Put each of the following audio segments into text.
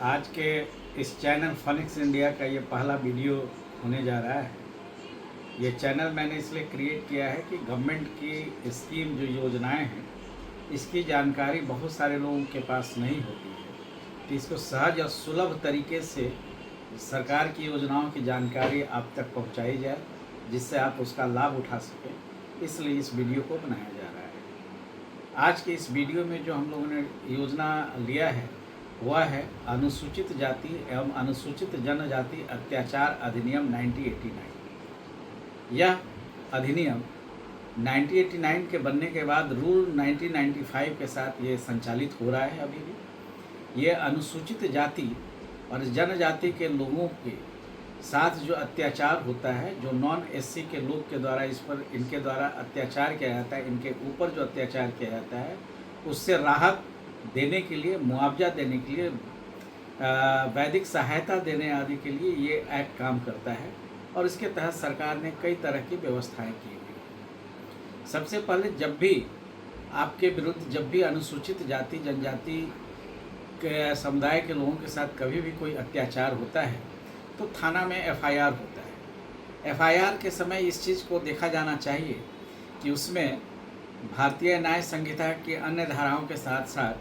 आज के इस चैनल फनिक्स इंडिया का ये पहला वीडियो होने जा रहा है। ये चैनल मैंने इसलिए क्रिएट किया है कि गवर्नमेंट की स्कीम जो योजनाएं हैं इसकी जानकारी बहुत सारे लोगों के पास नहीं होती है, तो इसको सहज और सुलभ तरीके से सरकार की योजनाओं की जानकारी आप तक पहुंचाई जाए, जिससे आप उसका लाभ उठा सकें। इसलिए इस वीडियो को बनाया जा रहा है। आज के इस वीडियो में जो हम लोगों ने योजना लिया है वह है अनुसूचित जाति एवं अनुसूचित जनजाति अत्याचार अधिनियम 1989। यह अधिनियम 1989 के बनने के बाद रूल 1995 के साथ ये संचालित हो रहा है। अभी भी ये अनुसूचित जाति और जनजाति के लोगों के साथ जो अत्याचार होता है, जो नॉन एससी के लोग के द्वारा इनके द्वारा अत्याचार किया जाता है, इनके ऊपर जो अत्याचार किया जाता है, उससे राहत देने के लिए, मुआवजा देने के लिए, वैदिक सहायता देने आदि के लिए ये एक्ट काम करता है। और इसके तहत सरकार ने कई तरह की व्यवस्थाएं की हुई। सबसे पहले जब भी आपके विरुद्ध जब भी अनुसूचित जाति जनजाति के समुदाय के लोगों के साथ कभी भी कोई अत्याचार होता है तो थाना में एफआईआर होता है। एफआईआर के समय इस चीज़ को देखा जाना चाहिए कि उसमें भारतीय न्याय संहिता की अन्य धाराओं के साथ साथ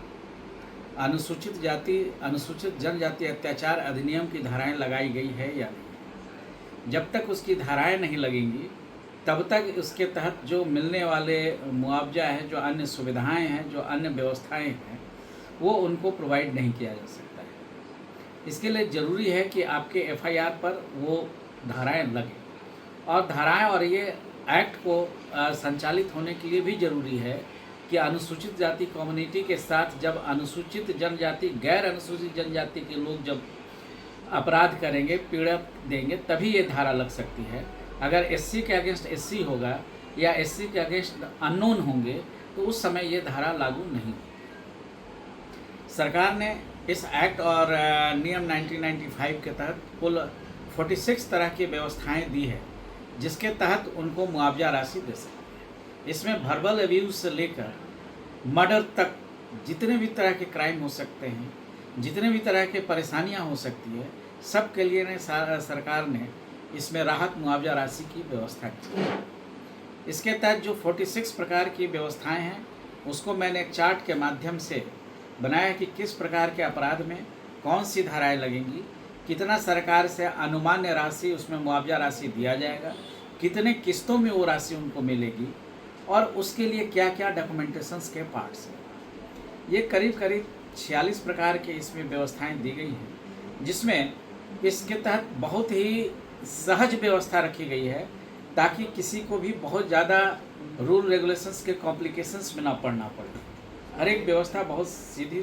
अनुसूचित जाति अनुसूचित जनजाति अत्याचार अधिनियम की धाराएं लगाई गई है या नहीं। जब तक उसकी धाराएं नहीं लगेंगी तब तक उसके तहत जो मिलने वाले मुआवजा है, जो अन्य सुविधाएं हैं, जो अन्य व्यवस्थाएं हैं, वो उनको प्रोवाइड नहीं किया जा सकता है। इसके लिए ज़रूरी है कि आपके एफआईआर पर वो धाराएं लगें। और धाराएं और ये एक्ट को संचालित होने के लिए भी ज़रूरी है कि अनुसूचित जाति कम्युनिटी के साथ जब अनुसूचित जनजाति गैर अनुसूचित जनजाति के लोग जब अपराध करेंगे, पीड़ा देंगे, तभी ये धारा लग सकती है। अगर एससी के अगेंस्ट एससी होगा या एससी के अगेंस्ट अननोन होंगे तो उस समय ये धारा लागू नहीं होगी। सरकार ने इस एक्ट और नियम 1995 के तहत कुल 46 तरह की व्यवस्थाएं दी है, जिसके तहत उनको मुआवजा राशि दे सकते हैं। इसमें वर्बल अब्यूज से लेकर मर्डर तक जितने भी तरह के क्राइम हो सकते हैं, जितने भी तरह के परेशानियां हो सकती है, सब के लिए सरकार ने इसमें राहत मुआवजा राशि की व्यवस्था की है। इसके तहत जो 46 प्रकार की व्यवस्थाएं हैं उसको मैंने एक चार्ट के माध्यम से बनाया कि किस प्रकार के अपराध में कौन सी धाराएं लगेंगी, कितना सरकार से अनुमान्य राशि उसमें मुआवजा राशि दिया जाएगा, कितने किस्तों में वो राशि उनको मिलेगी और उसके लिए क्या क्या डॉक्यूमेंटेशंस के पार्ट्स हैं। ये करीब करीब 46 प्रकार के इसमें व्यवस्थाएं दी गई हैं, जिसमें इसके तहत बहुत ही सहज व्यवस्था रखी गई है ताकि किसी को भी बहुत ज़्यादा रूल रेगुलेशंस के कॉम्प्लिकेशंस में ना पड़ना पड़े। हर एक व्यवस्था बहुत सीधी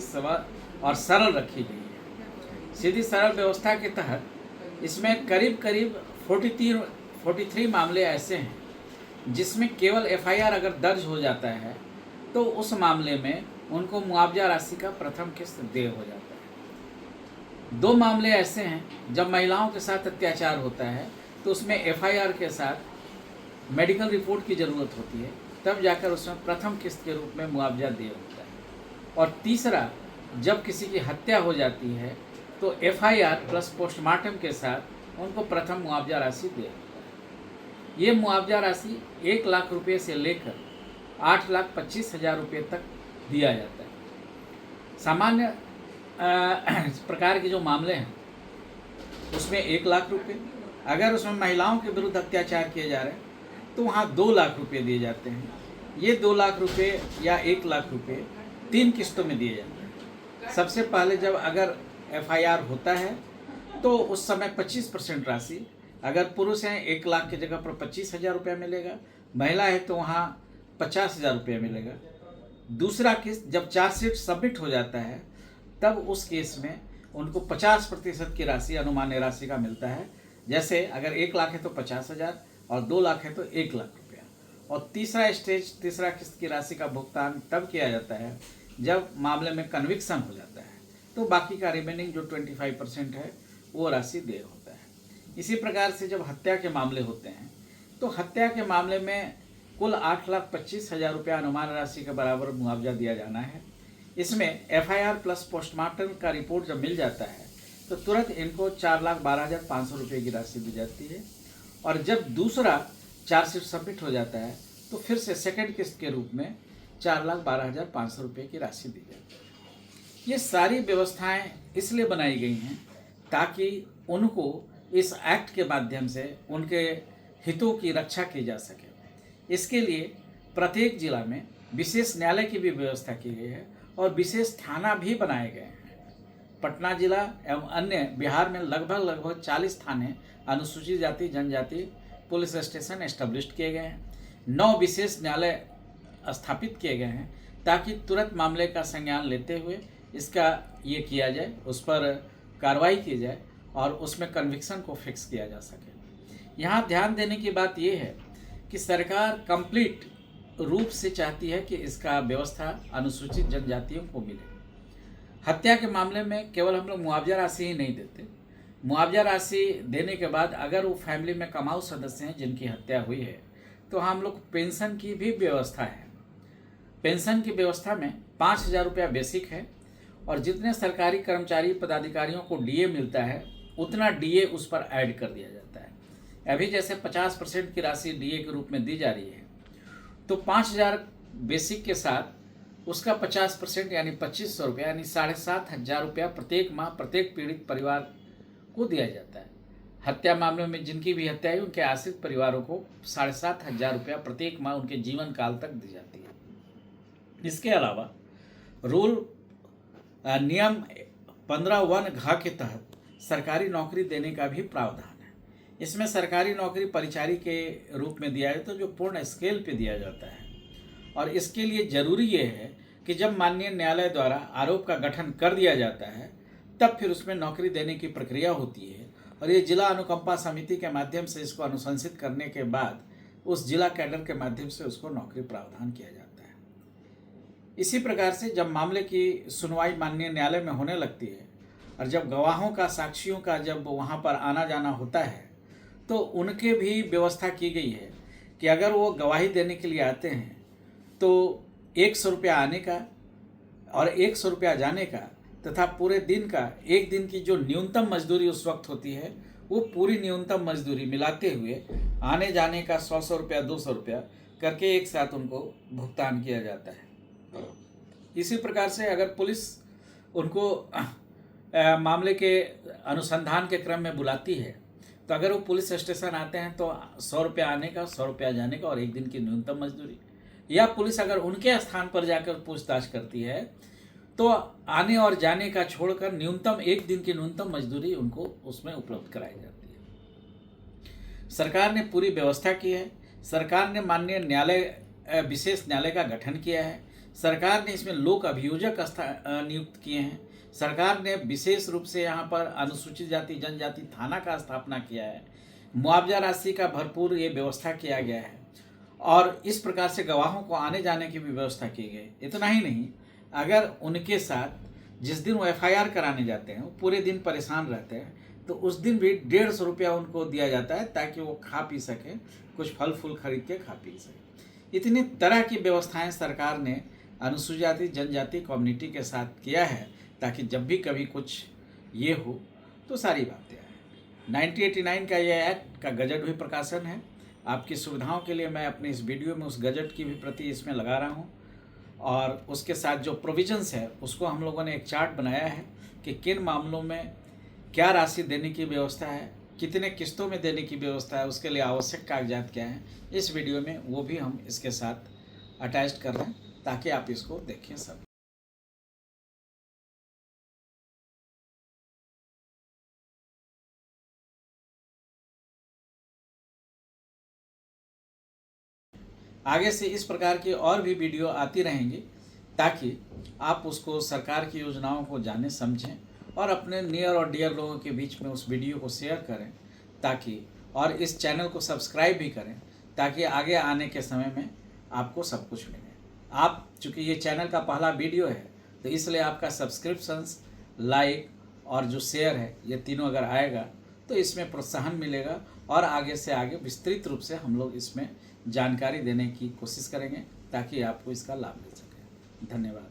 और सरल रखी गई है। सीधी सरल व्यवस्था के तहत इसमें करीब करीब 43 मामले ऐसे हैं जिसमें केवल एफआईआर अगर दर्ज हो जाता है तो उस मामले में उनको मुआवजा राशि का प्रथम किस्त देय हो जाता है। 2 मामले ऐसे हैं जब महिलाओं के साथ अत्याचार होता है तो उसमें एफआईआर के साथ मेडिकल रिपोर्ट की ज़रूरत होती है, तब जाकर उसमें प्रथम किस्त के रूप में मुआवजा देय होता है। और तीसरा, जब किसी की हत्या हो जाती है तो एफआईआर प्लस पोस्टमार्टम के साथ उनको प्रथम मुआवजा राशि देय होता है। ये मुआवजा राशि 1 लाख रुपये से लेकर 8,25,000 रुपये तक दिया जाता है। सामान्य प्रकार के जो मामले हैं उसमें 1 लाख रुपये, अगर उसमें महिलाओं के विरुद्ध अत्याचार किए जा रहे हैं तो वहाँ 2 लाख रुपये दिए जाते हैं। ये 2 लाख रुपये या 1 लाख रुपये 3 किस्तों में दिए जाते हैं। सबसे पहले जब अगर एफआईआर होता है तो उस समय 25% राशि, अगर पुरुष हैं 1 लाख की जगह पर 25,000 रुपया मिलेगा, महिला है तो वहाँ 50,000 रुपया मिलेगा। दूसरा किस्त जब चार्जशीट सबमिट हो जाता है तब उस केस में उनको 50% की राशि अनुमान्य राशि का मिलता है। जैसे अगर 1 लाख है तो 50,000 और 2 लाख है तो 1 लाख रुपया। और तीसरा किस्त की राशि का भुगतान तब किया जाता है जब मामले में कन्विक्शन हो जाता है, तो बाकी का रिमेनिंग जो 25% है वो राशि देय होता है। इसी प्रकार से जब हत्या के मामले होते हैं तो हत्या के मामले में कुल 8,25,000 रुपया अनुमान राशि के बराबर मुआवजा दिया जाना है। इसमें एफआईआर प्लस पोस्टमार्टम का रिपोर्ट जब मिल जाता है तो तुरंत इनको 4,12,500 रुपये की राशि दी जाती है। और जब दूसरा चार्जशीट सबमिट हो जाता है तो फिर से सेकंड किस्त के रूप में 4,12,500 रुपये की राशि दी जाती है। ये सारी व्यवस्थाएं इसलिए बनाई गई हैं ताकि उनको इस एक्ट के माध्यम से उनके हितों की रक्षा की जा सके। इसके लिए प्रत्येक जिला में विशेष न्यायालय की भी व्यवस्था की गई है और विशेष थाना भी बनाए गए हैं। पटना जिला एवं अन्य बिहार में लगभग 40 थाने अनुसूचित जाति जनजाति पुलिस स्टेशन एस्टेब्लिश किए गए हैं। 9 विशेष न्यायालय स्थापित किए गए हैं ताकि तुरंत मामले का संज्ञान लेते हुए इसका ये किया जाए, उस पर कार्रवाई की जाए और उसमें कन्विक्शन को फिक्स किया जा सके। यहाँ ध्यान देने की बात ये है कि सरकार कंप्लीट रूप से चाहती है कि इसका व्यवस्था अनुसूचित जनजातियों को मिले। हत्या के मामले में केवल हम लोग मुआवजा राशि ही नहीं देते, मुआवजा राशि देने के बाद अगर वो फैमिली में कमाऊ सदस्य हैं जिनकी हत्या हुई है तो हम लोग पेंशन की भी व्यवस्था है। पेंशन की व्यवस्था में 5,000 रुपया बेसिक है और जितने सरकारी कर्मचारी पदाधिकारियों को डीए मिलता है उतना डीए उस पर ऐड कर दिया जाता है। अभी जैसे 50% की राशि डीए के रूप में दी जा रही है तो 5,000 बेसिक के साथ उसका 50% यानी 2,500 रुपया यानी 7,500 रुपया प्रत्येक माह प्रत्येक पीड़ित परिवार को दिया जाता है। हत्या मामले में जिनकी भी हत्या है उनके आश्रित परिवारों को 7,500 रुपया प्रत्येक माह उनके जीवन काल तक दी जाती है। इसके अलावा रूल नियम 15(1) घ के तहत सरकारी नौकरी देने का भी प्रावधान है। इसमें सरकारी नौकरी परिचारी के रूप में दिया जाता है जो पूर्ण स्केल पे दिया जाता है और इसके लिए जरूरी ये है कि जब माननीय न्यायालय द्वारा आरोप का गठन कर दिया जाता है तब फिर उसमें नौकरी देने की प्रक्रिया होती है और ये जिला अनुकंपा समिति के माध्यम से इसको अनुशंसित करने के बाद उस जिला कैडर के माध्यम से उसको नौकरी प्रावधान किया जाता है। इसी प्रकार से जब मामले की सुनवाई माननीय न्यायालय में होने लगती है और जब गवाहों का साक्षियों का जब वहाँ पर आना जाना होता है तो उनके भी व्यवस्था की गई है कि अगर वो गवाही देने के लिए आते हैं तो 100 रुपया आने का और 100 रुपया जाने का तथा पूरे दिन का एक दिन की जो न्यूनतम मजदूरी उस वक्त होती है वो पूरी न्यूनतम मजदूरी मिलाते हुए आने जाने का 100 रुपया 200 रुपया करके एक साथ उनको भुगतान किया जाता है। इसी प्रकार से अगर पुलिस उनको मामले के अनुसंधान के क्रम में बुलाती है तो अगर वो पुलिस स्टेशन आते हैं तो 100 रुपया आने का 100 रुपया जाने का और एक दिन की न्यूनतम मजदूरी, या पुलिस अगर उनके स्थान पर जाकर पूछताछ करती है तो आने और जाने का छोड़कर न्यूनतम एक दिन की न्यूनतम मजदूरी उनको उसमें उपलब्ध कराई जाती है। सरकार ने पूरी व्यवस्था की है। सरकार ने माननीय न्यायालय विशेष न्यायालय का गठन किया है। सरकार ने इसमें लोक अभियोजक नियुक्त किए हैं। सरकार ने विशेष रूप से यहाँ पर अनुसूचित जाति जनजाति थाना का स्थापना किया है। मुआवजा राशि का भरपूर ये व्यवस्था किया गया है और इस प्रकार से गवाहों को आने जाने की भी व्यवस्था की गई। इतना ही नहीं, अगर उनके साथ जिस दिन वो FIR कराने जाते हैं वो पूरे दिन परेशान रहते हैं तो उस दिन भी 150 रुपया उनको दिया जाता है ताकि वो खा पी सकें, कुछ फल फूल खरीद के खा पी सकें। इतनी तरह की व्यवस्थाएं सरकार ने अनुसूचित जाति जनजाति कम्युनिटी के साथ किया है ताकि जब भी कभी कुछ ये हो तो सारी बातें आए। 1989 का यह एक्ट का गजट भी प्रकाशन है। आपकी सुविधाओं के लिए मैं अपने इस वीडियो में उस गजट की भी प्रति इसमें लगा रहा हूँ और उसके साथ जो प्रोविजंस है उसको हम लोगों ने एक चार्ट बनाया है कि किन मामलों में क्या राशि देने की व्यवस्था है, कितने किस्तों में देने की व्यवस्था है, उसके लिए आवश्यक कागजात क्या हैं। इस वीडियो में वो भी हम इसके साथ अटैच कर रहे हैं ताकि आप इसको देखें सब। आगे से इस प्रकार की और भी वीडियो आती रहेंगी ताकि आप उसको सरकार की योजनाओं को जाने समझें और अपने नियर और डियर लोगों के बीच में उस वीडियो को शेयर करें ताकि और इस चैनल को सब्सक्राइब भी करें ताकि आगे आने के समय में आपको सब कुछ मिले। आप चूँकि ये चैनल का पहला वीडियो है तो इसलिए आपका सब्सक्रिप्शंस, लाइक और जो शेयर है ये तीनों अगर आएगा तो इसमें प्रोत्साहन मिलेगा और आगे से आगे विस्तृत रूप से हम लोग इसमें जानकारी देने की कोशिश करेंगे ताकि आपको इसका लाभ मिल सके। धन्यवाद।